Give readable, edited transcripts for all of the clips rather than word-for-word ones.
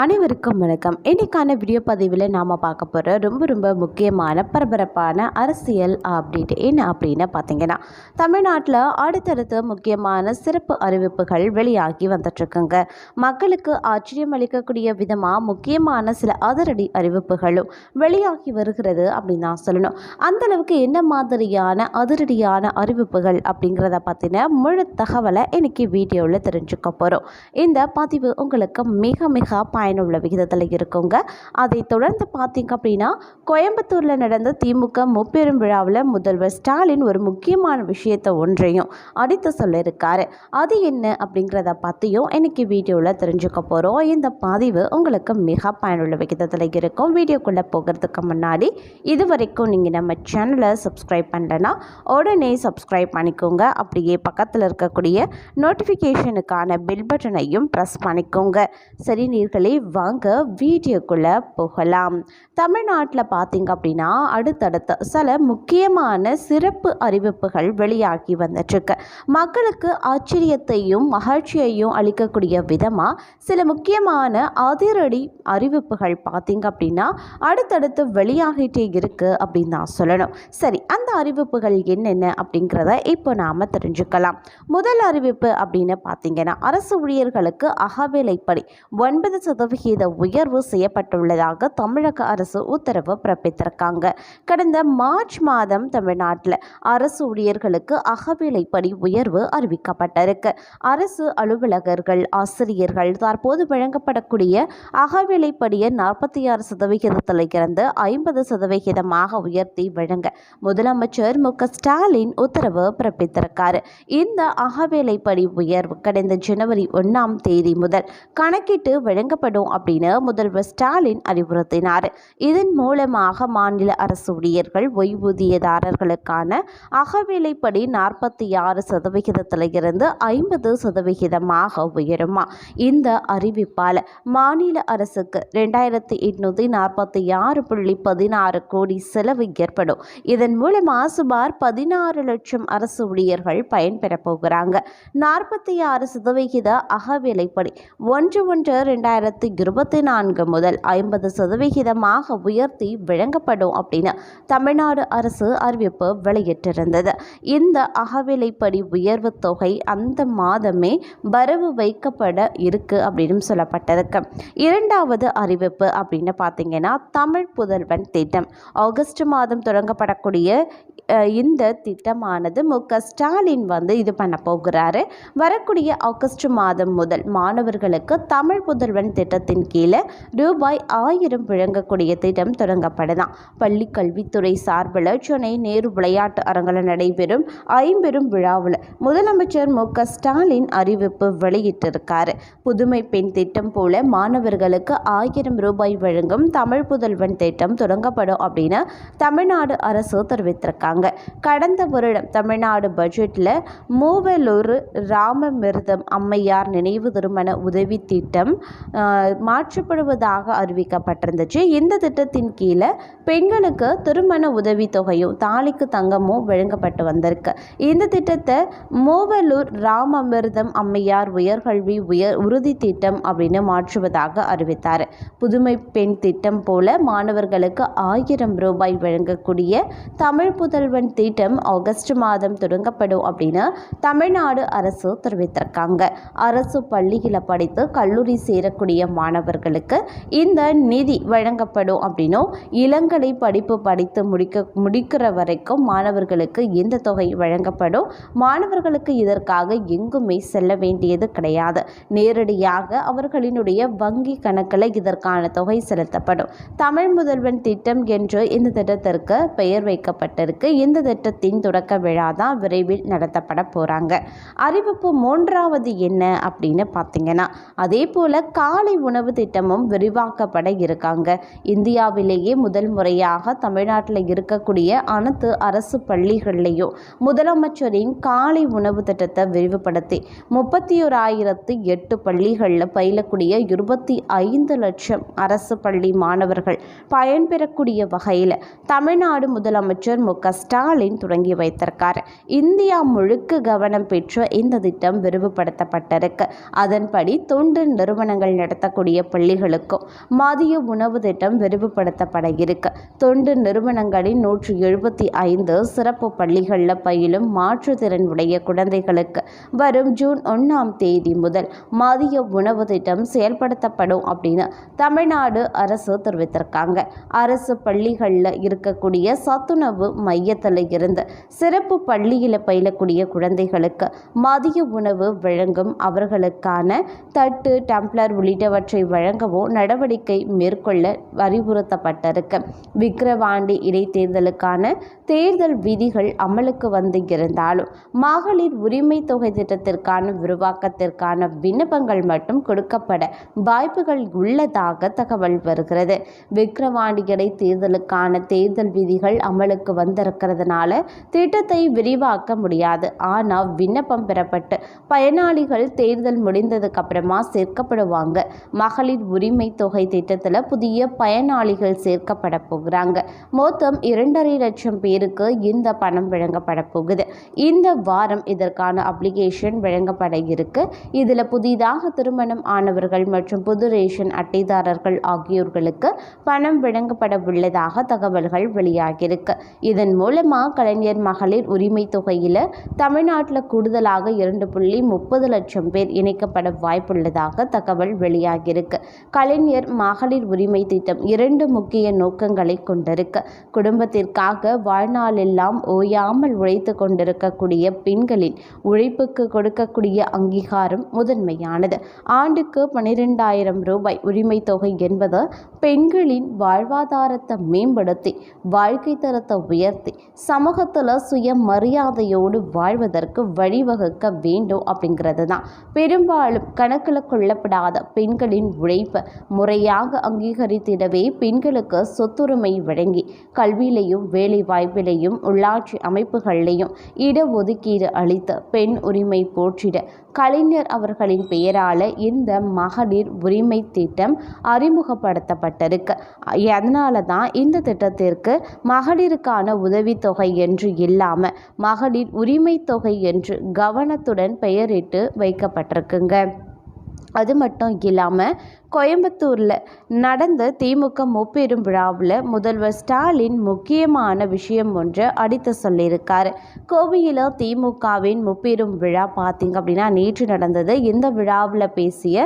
அனைவருக்கும் வணக்கம். இன்றைக்கான வீடியோ பதிவில் நாம் பார்க்க போகிற ரொம்ப முக்கியமான பரபரப்பான அரசியல் அப்டேட் என்ன அப்படின்னு பார்த்தீங்கன்னா, தமிழ்நாட்டில் அடுத்தடுத்து முக்கியமான சிறப்பு அறிவிப்புகள் வெளியாகி வந்துட்டுருக்குங்க. மக்களுக்கு ஆச்சரியம் அளிக்கக்கூடிய விதமாக முக்கியமான சில அதிரடி அறிவிப்புகளும் வெளியாகி வருகிறது அப்படின்னு தான் சொல்லணும். அந்தளவுக்கு என்ன மாதிரியான அதிரடியான அறிவிப்புகள் அப்படிங்கிறத பற்றின முழு தகவலை இன்றைக்கி வீடியோவில் தெரிஞ்சுக்க போகிறோம். இந்த பதிவு உங்களுக்கு மிக பயனுள்ள விகிதத்தில் இருக்குங்க. அதை தொடர்ந்து பார்த்தீங்க அப்படின்னா, கோயம்புத்தூரில் நடந்த திமுக முப்பெரும் விழாவில் முதல்வர் ஸ்டாலின் ஒரு முக்கியமான விஷயத்தை ஒன்றையும் அடித்து சொல்லியிருக்காரு. அது என்ன அப்படிங்கிறத பற்றியும் இன்னைக்கு வீடியோவில் தெரிஞ்சுக்க போகிறோம். இந்த பதிவு உங்களுக்கு மிக பயனுள்ள விகிதத்தில் இருக்கும். வீடியோக்குள்ளே போகிறதுக்கு முன்னாடி இது வரைக்கும் நீங்கள் நம்ம சேனலை சப்ஸ்கிரைப் பண்ணலன்னா உடனே சப்ஸ்கிரைப் பண்ணிக்கோங்க. அப்படியே பக்கத்தில் இருக்கக்கூடிய நோட்டிஃபிகேஷனுக்கான பெல் பட்டனையும் ப்ரெஸ் பண்ணிக்கோங்க. சரி நீர்களே, வாங்க வீடியோக்குள்ளே போகலாம். தமிழ்நாட்டில் பார்த்தீங்க அப்படின்னா அடுத்தடுத்த சில முக்கியமான சிறப்பு அறிவிப்புகள் வெளியாகி வந்துட்டுருக்கு. மக்களுக்கு ஆச்சரியத்தையும் மகிழ்ச்சியையும் அளிக்கக்கூடிய விதமாக சில முக்கியமான அதிரடி அறிவிப்புகள் பார்த்தீங்க அப்படின்னா அடுத்தடுத்து வெளியாகிட்டே இருக்குது அப்படின்னு தான் சொல்லணும். சரி, அந்த அறிவிப்புகள் என்னென்ன அப்படிங்கிறத இப்போ நாம் தெரிஞ்சுக்கலாம். முதல் அறிவிப்பு அப்படின்னு பார்த்தீங்கன்னா, அரசு ஊழியர்களுக்கு அகவிலைப்படி 9% உயர்வு செய்யப்பட்டுள்ளதாக தமிழக அரசு உத்தரவு பிறப்பித்திருக்காங்க. கடந்த மார்ச் மாதம் தமிழ்நாட்டில் அரசு ஊழியர்களுக்கு அகவிலைப்படி உயர்வு அறிவிக்கப்பட்டிருக்கு. அரசு அலுவலகர்கள், ஆசிரியர்கள் தற்போது வழங்கப்படக்கூடிய அகவிலைப்படியை 46% இருந்து 50% உயர்த்தி வழங்க முதலமைச்சர் மு.க. ஸ்டாலின் உத்தரவு பிறப்பித்திருக்காரு. இந்த அகவிலைப்படி உயர்வு கடந்த ஜனவரி 1 முதல் கணக்கிட்டு வழங்கப்படும் அப்படின்னு முதல்வர் ஸ்டாலின் அறிவுறுத்தினார். இதன் மூலமாக மாநில அரசு ஊழியர்கள், ஓய்வூதியதாரர்களுக்கான அகவிலைப்படி 46% இருந்து 50% உயருமா. இந்த அறிவிப்பால் மாநில அரசுக்கு 2846.16 கோடி செலவு ஏற்படும். இதன் மூலமாக சுமார் 16 லட்சம் அரசு ஊழியர்கள் பயன்பெற போகிறாங்க. 46% அகவிலைப்படி 1/1/2024 முதல் 50% உயர்த்தி வழங்கப்படும் அப்படின்னு தமிழ்நாடு அரசு அறிவிப்பு வெளியிட்டிருந்தது. இந்த அகவிலைப்படி உயர்வு தொகை அந்த மாதமே வரவு வைக்கப்பட இருக்கு அப்படின்னு சொல்லப்பட்டிருக்கு. இரண்டாவது அறிவிப்பு அப்படின்னு பார்த்தீங்கன்னா, தமிழ் புதல்வன் திட்டம். ஆகஸ்ட் மாதம் தொடங்கப்படக்கூடிய இந்த திட்டமானது மு.க. ஸ்டாலின் இது பண்ண போகிறாரு. வரக்கூடிய ஆகஸ்ட் மாதம் முதல் மாணவர்களுக்கு தமிழ் புதல்வன் திட்டத்தின் கீழே ரூபாய் 1000 வழங்கக்கூடிய திட்டம் தொடங்கப்படலாம். பள்ளி கல்வித்துறை சார்பில் சென்னை நேரு விளையாட்டு அரங்கில் நடைபெறும் ஐம்பெரும் விழாவில் முதலமைச்சர் மு.க. ஸ்டாலின் அறிவிப்பு வெளியிட்டிருக்காரு. புதுமை பெண் திட்டம் போல மாணவர்களுக்கு 1000 ரூபாய் வழங்கும் தமிழ் புதல்வன் திட்டம் தொடங்கப்படும் அப்படின்னு தமிழ்நாடு அரசு தெரிவித்திருக்காங்க. கடந்த வருடம் தமிழ்நாடு பட்ஜெட்டில் மூவலூர் ராமமிர்தம் அம்மையார் நினைவு திருமண உதவி திட்டம் மாற்றப்படுவதாக அறிவிக்கப்பட்டிருந்துச்சு. இந்த திட்டத்தின் கீழே பெண்களுக்கு திருமண உதவி தொகையும் தாலிக்கு தங்கமும் வழங்கப்பட்டு வந்திருக்கு. இந்த திட்டத்தை மூவலூர் ராமமிர்தம் அம்மையார் உயர்கல்வி உறுதி திட்டம் அப்படின்னு மாற்றுவதாக அறிவித்தார். புதுமை பெண் திட்டம் போல மாணவர்களுக்கு 1000 ரூபாய் வழங்கக்கூடிய தமிழ் புதல்வன் திட்டம் ஆகஸ்ட் மாதம் தொடங்கப்படும் அப்படின்னு தமிழ்நாடு அரசு தெரிவித்திருக்காங்க. அரசு பள்ளிகளை படித்து கல்லூரி சேரக்கூடிய மாணவர்களுக்கு இந்த நிதி வழங்கப்படும் அப்படின்னும், இளங்கலை படிப்பு படித்து முடிக்கிற வரைக்கும் மாணவர்களுக்கு இந்த தொகை வழங்கப்படும். மாணவர்களுக்கு இதற்காக எங்குமே செல்ல வேண்டியது கிடையாது. நேரடியாக அவர்களினுடைய வங்கி கணக்கில் இதற்கான தொகை செலுத்தப்படும். தமிழ் முதல்வன் திட்டம் என்று இந்த திட்டத்திற்கு பெயர் வைக்கப்பட்டிருக்கு. இந்த திட்டத்தின் தொடக்க விழா தான் விரைவில் நடத்தப்பட போறாங்க. அறிவிப்பு மூன்றாவது என்ன அப்படின்னு பார்த்தீங்கன்னா, அதே போல காலை உணவு திட்டமும் விரிவாக்கப்பட இருக்காங்க. இந்தியாவிலேயே முதல் முறையாக தமிழ்நாட்டில் இருக்கக்கூடிய அனைத்து அரசு பள்ளிகள்லையும் முதலமைச்சரின் காலை உணவு திட்டத்தை விரிவுபடுத்தி 31,008 பள்ளிகளில் பயிலக்கூடிய 25 லட்சம் அரசு பள்ளி மாணவர்கள் பயன்பெறக்கூடிய வகையில் தமிழ்நாடு முதலமைச்சர் மு.க. ஸ்டாலின் தொடங்கி வைத்திருக்கார். இந்தியா முழுக்க கவனம் பெற்ற இந்த திட்டம் விரிவுபடுத்தப்பட்டிருக்கு. அதன்படி தொண்டு நிறுவனங்கள் நடத்த நடத்தக்கூடிய பள்ளிகளுக்கும் மதிய உணவு திட்டம் விரிவுபடுத்தப்பட இருக்கு. தொண்டு நிறுவனங்களின் 175 சிறப்பு பள்ளிகளில் பயிலும் மாற்றுத்திறன் உடைய குழந்தைகளுக்கு வரும் ஜூன் 1ஆம் தேதி முதல் மதிய உணவு திட்டம் செயல்படுத்தப்படும் அப்படின்னு தமிழ்நாடு அரசு தெரிவித்திருக்காங்க. அரசு பள்ளிகளில் இருக்கக்கூடிய சத்துணவு மையத்தில் இருந்து சிறப்பு பள்ளியில் பயிலக்கூடிய குழந்தைகளுக்கு மதிய உணவு வழங்கும் அவர்களுக்கான தட்டு, டம்ளர் உள்ளிட்டவற்றை வழங்கவும் நடவடிக்கை மேற்கொள்ள அறிவுறுத்தப்பட்டிருக்கு. விக்கிரவாண்டி இடைத்தேர்தலுக்கான தேர்தல் விதிகள் அமலுக்கு வந்து இருந்தாலும் மகளிர் உரிமை தொகை திட்டத்திற்கான விரிவாக்கத்திற்கான விண்ணப்பங்கள் மட்டும் கொடுக்கப்பட வாய்ப்புகள் உள்ளதாக தகவல் வருகிறது. விக்கிரவாண்டி இடைத்தேர்தலுக்கான தேர்தல் விதிகள் அமலுக்கு வந்திருக்கிறதுனால திட்டத்தை விரிவாக்க முடியாது. ஆனால் விண்ணப்பம் பெறப்பட்டு பயனாளிகள் தேர்தல் முடிந்ததுக்கு அப்புறமா சேர்க்கப்படுவாங்க. மகளிர் உரிமை தொகை திட்டத்தில் புதிய பயனாளிகள் சேர்க்கப்பட போகிறாங்க. மொத்தம் 2.5 லட்சம் பேருக்கு இந்த பணம் வழங்கப்பட போகுது. இந்த வாரம் இதற்கான அப்ளிகேஷன் வழங்கப்பட இருக்கு. இதில் புதிதாக திருமணம் ஆனவர்கள் மற்றும் புது ரேஷன் அட்டைதாரர்கள் ஆகியோர்களுக்கு பணம் வழங்கப்பட உள்ளதாக தகவல்கள் வெளியாகியிருக்கு. இதன் மூலமாக கலைஞர் மகளிர் உரிமை தொகையில் தமிழ்நாட்டில் கூடுதலாக 2.30 லட்சம் பேர் இணைக்கப்பட வாய்ப்புள்ளதாக தகவல் வெளியாகியிருக்கு. கலைஞர் மகளிர் உரிமை திட்டம் 2 முக்கிய நோக்கங்களை கொண்டிருக்கு. குடும்பத்திற்காக வாழ்நாளெல்லாம் ஓயாமல் உழைத்து கொண்டிருக்கக்கூடிய பெண்களின் உழைப்புக்கு கொடுக்கக்கூடிய அங்கீகாரம் முதன்மையானது. ஆண்டுக்கு 12,000 ரூபாய் உரிமை தொகை என்பது பெண்களின் வாழ்வாதாரத்தை மேம்படுத்தி வாழ்க்கை தரத்தை உயர்த்தி சமூகத்தில் சுய மரியாதையோடு வாழ்வதற்கு வழிவகுக்க வேண்டும் அப்படிங்கிறது தான். பெரும்பாலும் கணக்கில் கொள்ளப்படாத பெண்களின் உழைப்பு முறையாக அங்கீகரித்திடவே பெண்களுக்கு சொத்துரிமை வழங்கி கல்வியிலையும் வேலை வாய்ப்பிலையும் உள்ளாட்சி அமைப்புகளிலையும் இடஒதுக்கீடு அளித்து பெண் உரிமை போற்றிட கலைஞர் அவர்களின் பெயரால் இந்த மகளிர் உரிமை திட்டம் அறிமுகப்படுத்தப்பட்டிருக்கு. அதனால தான் இந்த திட்டத்திற்கு மகளிருக்கான உதவித்தொகை என்று இல்லாமல் மகளிர் உரிமை தொகை என்று கவனத்துடன் பெயரிட்டு வைக்கப்பட்டிருக்குங்க. அது மட்டும் இல்லாமல் கோயம்புத்தூரில் நடந்த திமுக முப்பெரும் விழாவில் முதல்வர் ஸ்டாலின் முக்கியமான விஷயம் ஒன்று அடித்து சொல்லியிருக்காரு. கோவையில் திமுகவின் முப்பெரும் விழா பார்த்திங்க அப்படின்னா நேற்று நடந்தது. இந்த விழாவில் பேசிய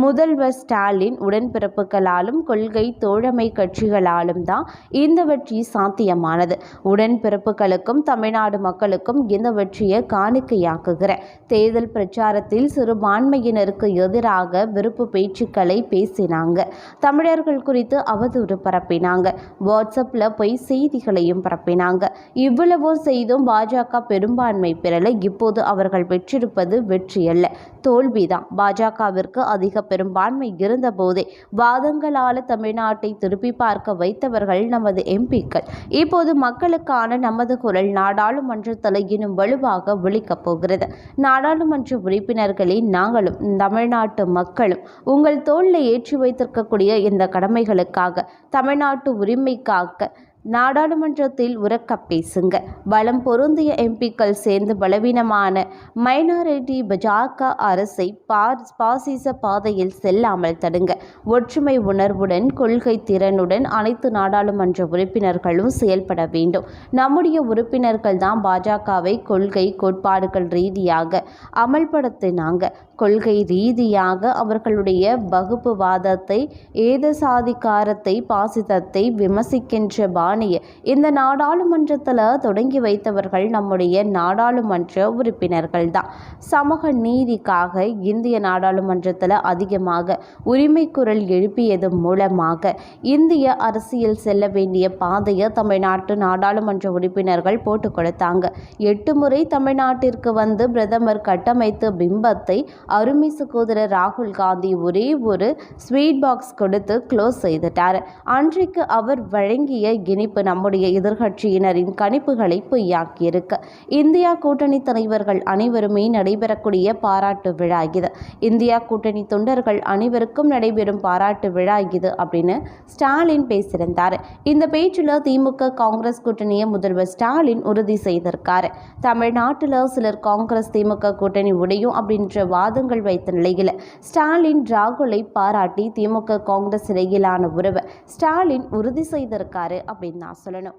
முதல்வர் ஸ்டாலின் உடன்பிறப்புகளாலும் கொள்கை தோழமை கட்சிகளாலும் தான் இந்த வெற்றி சாத்தியமானது. உடன்பிறப்புகளுக்கும் தமிழ்நாடு மக்களுக்கும் இந்த வெற்றியை காணிக்கையாக்குகிற தேர்தல் பிரச்சாரத்தில் சிறுபான்மையினருக்கு எதிராக விருப்பு பேச்சுக்களை பேசினாங்க. தமிழர்கள் குறித்து அவதூறு பரப்பினாங்க. வாட்ஸ்அப்பில் போய் செய்திகளையும் பரப்பினாங்க. இவ்வளவோ செய்தும் பாஜக பெரும்பான்மை பெறலை. இப்போது அவர்கள் பெற்றிருப்பது வெற்றி அல்ல, தோல்விதான். பாஜகவிற்கு அதிக பெரும்பான்மை இருந்த போதே வாதங்களால் தமிழ்நாட்டை திருப்பி பார்க்க வைத்தவர்கள் நமது எம்பிக்கள். இப்போது மக்களுக்கான நமது குரல் நாடாளுமன்றத்தில் இன்னும் வலுவாக ஒலிக்கப் போகிறது. நாடாளுமன்ற உறுப்பினர்களே, நாங்களும் தமிழ்நாட்டு மக்களும் உங்கள் தோளில் ஏற்றி வைத்திருக்கக்கூடிய இந்த கடமைகளுக்காக, தமிழ்நாட்டு உரிமைக்காக நாடாளுமன்றத்தில் உரக்க பேசுங்க. பலம் பொருந்திய எம்பிக்கள் சேர்ந்து பலவீனமான மைனாரிட்டி பாஜக அரசை பாசிச பாதையில் செல்லாமல் தடுங்க. ஒற்றுமை உணர்வுடன் கொள்கை திறனுடன் அனைத்து நாடாளுமன்ற உறுப்பினர்களும் செயல்பட வேண்டும். நம்முடைய உறுப்பினர்கள் தான் பாஜகவை கொள்கை கோட்பாடுகள் ரீதியாக அமல்படுத்தினாங்க. கொள்கை ரீதியாக அவர்களுடைய வகுப்புவாதத்தை, ஏதசாதிகாரத்தை, பாசிசத்தை விமர்சிக்கின்ற பாணியை இந்த நாடாளுமன்றத்தில் தொடங்கி வைத்தவர்கள் நம்முடைய நாடாளுமன்ற உறுப்பினர்கள் தான். சமூக நீதிக்காக இந்திய நாடாளுமன்றத்தில் அதிகமாக உரிமை குரல் எழுப்பியது மூலமாக இந்திய அரசியல் செல்ல வேண்டிய பாதையை தமிழ்நாட்டு நாடாளுமன்ற உறுப்பினர்கள் போட்டு கொடுத்தாங்க. 8 முறை தமிழ்நாட்டிற்கு வந்து பிரதமர் கட்டமைத்த பிம்பத்தை அருமை சகோதரர் ராகுல் காந்தி ஒரே ஒரு ஸ்வீட் பாக்ஸ் கொடுத்து க்ளோஸ் செய்துட்டார். அன்றைக்கு அவர் வழங்கிய இனிப்பு நம்முடைய எதிர்கட்சியினரின் கணிப்புகளை பொய்யாக்கியிருக்கு. இந்தியா கூட்டணி தலைவர்கள் அனைவருமே நடைபெறக்கூடிய பாராட்டு விழா இது. இந்தியா கூட்டணி தொண்டர்கள் அனைவருக்கும் நடைபெறும் பாராட்டு விழா இது அப்படின்னு ஸ்டாலின் பேசியிருந்தார். இந்த பேச்சில் திமுக காங்கிரஸ் கூட்டணியை முதல்வர் ஸ்டாலின் உறுதி செய்திருக்காரு. தமிழ்நாட்டில் சிலர் காங்கிரஸ் திமுக கூட்டணி உடையும் அப்படின்ற வாதத்தை வாதங்கள் வைத்த நிலையில் ஸ்டாலின் ராகுலை பாராட்டி திமுக காங்கிரஸ் இடையிலான உறவை ஸ்டாலின் உறுதி செய்திருக்காரு அப்படின்னு தான் சொல்லணும்.